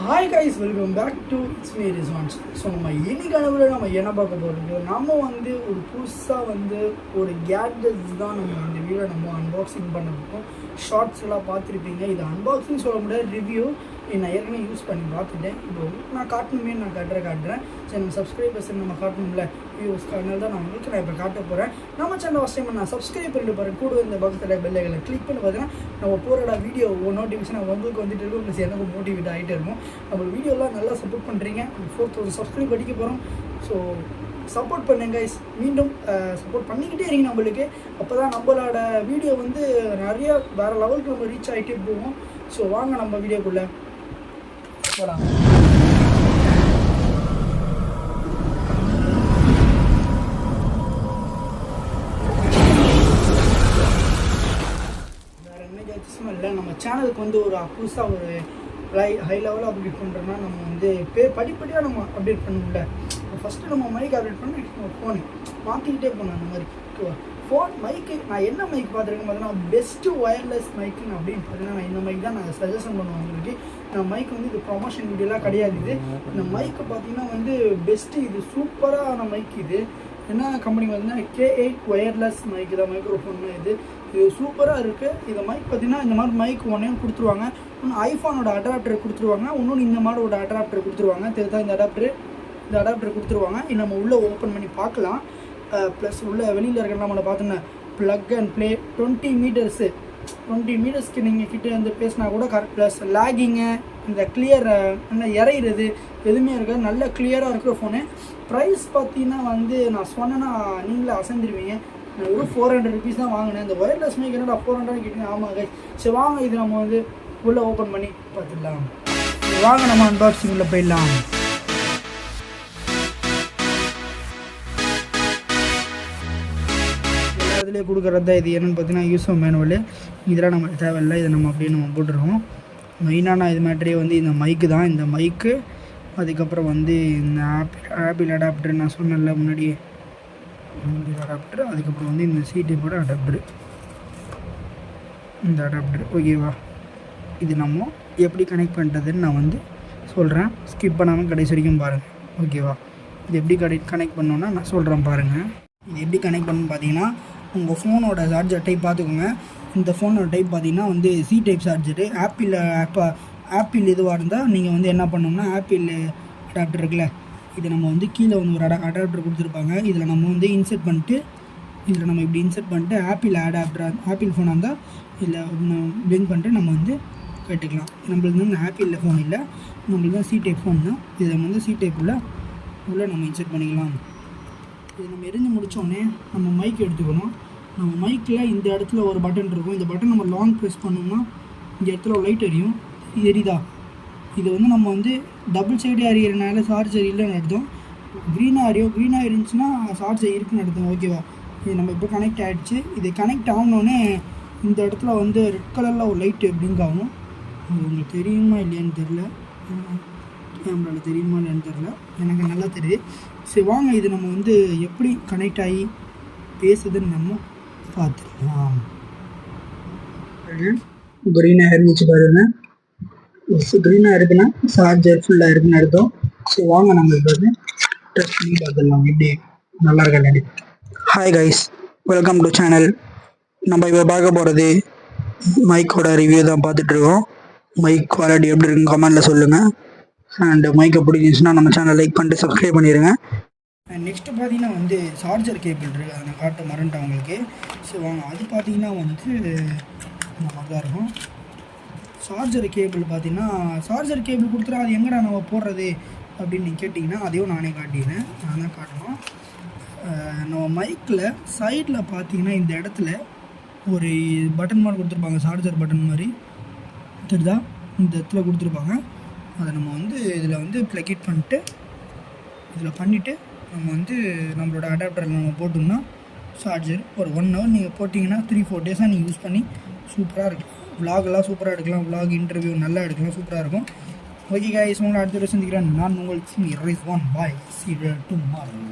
Hi guys, welcome back to it's me ரிஸ்வான்ஸ். So நம்ம இன்னைக்கான நம்ம என்ன பார்க்க போகிறது, நம்ம வந்து ஒரு புதுசாக ஒரு கேட்ஜெட்ஸ் தான் நம்ம இந்த வீடியோ நம்ம அன்பாக்சிங் பண்ண போகிறோம். ஷார்ட்ஸ் எல்லாம் பார்த்துருப்பீங்க. இது அன்பாக்சிங் சொல்ல முடியாது, ரிவ்யூ. நான் ஏற்கனவே யூஸ் பண்ணி பார்த்துட்டேன். இப்போ நான் காட்டணுமே, நான் காட்டுறேன். சரி, நம்ம சப்ஸ்கிரைபர்ஸ் நம்ம காட்டணும்ல வியூஸ்க்கு, அதனால தான் நான் இப்போ காட்ட போகிறேன். நம்ம சேனல் ஃபஸ்ட் டைம் நான் சப்ஸ்கிரைப் பண்ணிட்டு போகிறேன். கூட இந்த பக்கத்தில் பெல்லைகளை கிளிக் பண்ணி பார்த்தீங்கன்னா நம்ம போகிற வீடியோ நோட்டிஃபிகேஷன் உங்களுக்கு வந்துட்டு இருக்கும். ப்ளஸ் எனக்கு மோட்டிவேட் ஆகிட்டே இருக்கும். நம்ம வீடியோலாம் நல்லா சப்போர்ட் பண்ணுறீங்க. 4000 சப்ஸ்கிரைப் அடிக்க போகிறோம். ஸோ சப்போர்ட் பண்ணுங்க கைஸ். மீண்டும் சப்போர்ட் பண்ணிக்கிட்டே இருங்க நம்மளுக்கு. அப்போ தான் நம்மளோட வீடியோ நிறைய வேறு லெவலுக்கு நம்ம ரீச் ஆகிட்டே போவோம். ஸோ வாங்க நம்ம வீடியோக்குள்ளே போகலாம். வேறு என்ன கேட்சும் இல்லை. நம்ம சேனலுக்கு ஒரு புதுசாக ஒரு ஹை லெவலில் அப்டேட் பண்ணுறோன்னா நம்ம படிப்படியாக நம்ம அப்டேட் பண்ணணும்ல. ஃபஸ்ட்டு நம்ம மைக் அப்டேட் பண்ணி ஃபோனு மாற்றிக்கிட்டே போனோம். அந்த மாதிரி ஃபோன் மைக்கு நான் என்ன மைக் பார்த்துருக்கேன் பார்த்தீங்கன்னா, பெஸ்ட்டு ஒயர்லெஸ் மைக்குன்னு அப்படின்னு பார்த்தீங்கன்னா நான் இந்த மைக் தான் நான் சஜஷன் பண்ணுவேன் உங்களுக்கு. நான் மைக் இது ப்ரொமோஷன் வீடியோலாம் கிடையாது. இந்த மைக்கு பார்த்தீங்கன்னா பெஸ்ட்டு. இது சூப்பரான மைக். இது என்ன கம்பெனி பார்த்தீங்கன்னா K8 ஒயர்லெஸ் மைக் தான், மைக்ரோஃபோன். இது சூப்பராக இருக்குது. இந்த மைக் பார்த்தீங்கன்னா இந்த மாதிரி மைக் ஒன்றே கொடுத்துருவாங்க. இன்னும் ஐஃபோனோட அடாப்டர் கொடுத்துருவாங்க. இன்னொன்று இந்த மாதிரி ஒரு அடாப்டர் கொடுத்துருவாங்க. தெரியுதா? இந்த அடாப்டர் கொடுத்துருவாங்க. இது நம்ம உள்ளே ஓப்பன் பண்ணி பார்க்கலாம். ப்ளஸ் உள்ள வெளியில் இருக்கிற நம்மளை பார்த்தோன்னா ப்ளக் அண்ட் ப்ளே 20 மீட்டர்ஸ்க்கு நீங்கள் கிட்டே பேசினா கூட கரெக்ட். ப்ளஸ் லேகிங்கு, இந்த கிளியர் இறையிறது எதுவுமே இருக்காது. நல்ல கிளியராக இருக்கிற ஃபோனு. ப்ரைஸ் பார்த்தீங்கன்னா நான் சொன்னேன்னா நீங்களே அசைந்துருவீங்க. நான் ஒரு 400 rupees தான் வாங்கினேன். இந்த ஒயர்லெஸ் மைக் என்னடா 400 கிட்டே? ஆமாங்க. சரி வாங்க, இது நம்ம உள்ளே ஓப்பன் பண்ணி பார்த்துடலாம். வாங்க நம்ம அன்பாக்சிங் உள்ள போயிடலாம். இதிலே கொடுக்குறது தான். இது என்னென்னு பார்த்தீங்கன்னா யூஸர் மேனுவல். இதெல்லாம் நம்ம தேவையில்லை. இதை நம்ம அப்படியே நம்ம போட்டுருவோம். மெயினான இது மேட்டரே இந்த மைக்கு தான். இந்த மைக்கு, அதுக்கப்புறம் இந்த ஆப்பிள் அடாப்டர் நான் சொன்னேன்ல முன்னாடியே, அடாப்டர். அதுக்கப்புறம் இந்த சிடிபோட அடாப்டர், இந்த அடாப்டர். ஓகேவா? இது நம்ம எப்படி கனெக்ட் பண்ணுறதுன்னு நான் சொல்கிறேன். ஸ்கிப் பண்ணாமல் கடைசி வரைக்கும் பாருங்கள். ஓகேவா? இது எப்படி கனெக்ட் பண்ணோன்னா நான் சொல்கிறேன் பாருங்கள். இது எப்படி கனெக்ட் பண்ணணும்னு பார்த்தீங்கன்னா, உங்கள் ஃபோனோட சார்ஜர் டைப் பார்த்துக்கோங்க. இந்த ஃபோனோட டைப் பார்த்தீங்கன்னா சி டைப் சார்ஜரு. ஆப்பிள் இதுவாக இருந்தால் நீங்கள் என்ன பண்ணணும்னா, ஆப்பிள் அடாப்டர் இருக்குல்ல, இது நம்ம கீழே ஒரு அடாப்டர் கொடுத்துருப்பாங்க. இதில் நம்ம இன்செர்ட் பண்ணிட்டு, இதில் நம்ம இப்படி இன்செர்ட் பண்ணிட்டு ஆப்பிள் அடாப்டர், ஆப்பிள் ஃபோனாக இருந்தால் இதில் பிளிங்க் பண்ணிட்டு நம்ம கேட்டுக்கலாம். நம்மளுக்கு ஆப்பிளில் ஃபோன் இல்லை, நம்மளுக்கு தான் சி டைப் ஃபோன் தான். இதை நம்ம சி டைப் உள்ள நம்ம இன்செர்ட் பண்ணிக்கலாம். இது நம்ம எரிஞ்சு முடித்தோடனே நம்ம மைக் எடுத்துக்கணும். நம்ம மைக்கில் இந்த இடத்துல ஒரு பட்டன் இருக்கும். இந்த பட்டன் நம்ம லாங் ப்ரெஸ் பண்ணோம்னா இந்த இடத்துல ஒரு லைட் எரியும். இது எரியுதா? இது நம்ம டபுள் சைடு எரியறனால சார்ஜர் இல்லைன்னு அர்த்தம். க்ரீனாக இருந்துச்சுன்னா சார்ஜர் இருக்குன்னு அர்த்தம். ஓகேவா? இது நம்ம இப்போ கனெக்ட் ஆகிடுச்சு. இது கனெக்ட் ஆகணுன்னே இந்த இடத்துல ரெட் கலரில் ஒரு லைட் பிளிங்க் ஆகும். அது உங்களுக்கு தெரியுமா இல்லையான்னு தெரில, கேமராவில் தெரியுமா இல்லைன்னு தெரில, எனக்கு நல்லா தெரியுது. சரி வாங்க, இது நம்ம எப்படி கனெக்ட் ஆகி பேசுதுன்னு நம்ம பார்த்துக்கலாம். க்ரீனாக இருந்துச்சு பாருங்க. க்ரீனாக இருக்குன்னா சார்ஜர் ஃபுல்லாக இருக்குன்னு அர்த்தம். சரி வாங்க, நம்ம இப்போ டெஸ்ட் பண்ணி பார்த்துடலாம் எப்படி நல்லா இருக்கா. Hi guys, welcome to channel. நம்ம இப்போ பார்க்க போகிறது மைக்கோட ரிவ்யூ தான் பார்த்துட்ருக்கோம். மைக் குவாலிட்டி எப்படி இருக்குன்னு கமெண்டில் சொல்லுங்கள். அண்ட் மைக்கை பிடிச்சிருந்துச்சுன்னா நம்ம சேனல் லைக் பண்ணிட்டு சப்ஸ்கிரைப் பண்ணிடுங்க. நெக்ஸ்ட்டு பார்த்தீங்கன்னா சார்ஜர் கேபிள் இருக்குது. அதை நான் காட்ட மறந்துட்டேன் உங்களுக்கு. ஸோ வாங்க, அது பார்த்தீங்கன்னா நம்ம தான் இருக்கும். சார்ஜர் கேபிள் பார்த்தீங்கன்னா, சார்ஜர் கேபிள் கொடுத்துட்டா அது எங்கடா நம்ம போடுறது அப்படின்னு நீங்கள் கேட்டிங்கன்னா, அதையும் நானே காட்டினேன். நான் தான் காட்டணும். நம்ம மைக்கில் சைடில் பார்த்தீங்கன்னா இந்த இடத்துல ஒரு பட்டன் மாதிரி கொடுத்துருப்பாங்க. சார்ஜர் பட்டன் மாதிரி தெரியுதா? இந்த இடத்துல கொடுத்துருப்பாங்க. அதை நம்ம இதில் ப்ளக்கிட் பண்ணிட்டு, இதில் பண்ணிவிட்டு நம்ம நம்மளோட அடாப்டரில் நம்ம போட்டோம்னா சார்ஜர் ஒரு 1 hour நீங்கள் போட்டிங்கன்னா 3-4 days நீங்கள் யூஸ் பண்ணி சூப்பராக இருக்கும். விலாகெல்லாம் சூப்பராக எடுக்கலாம். விலாக் இன்டர்வியூ நல்லா எடுக்கலாம். சூப்பராக இருக்கும். ஓகே கைஸ், உங்களை அடுத்த சந்திக்கிறேன். நான் உங்களுக்கு ரிஸ்வான். பாய். See you tomorrow.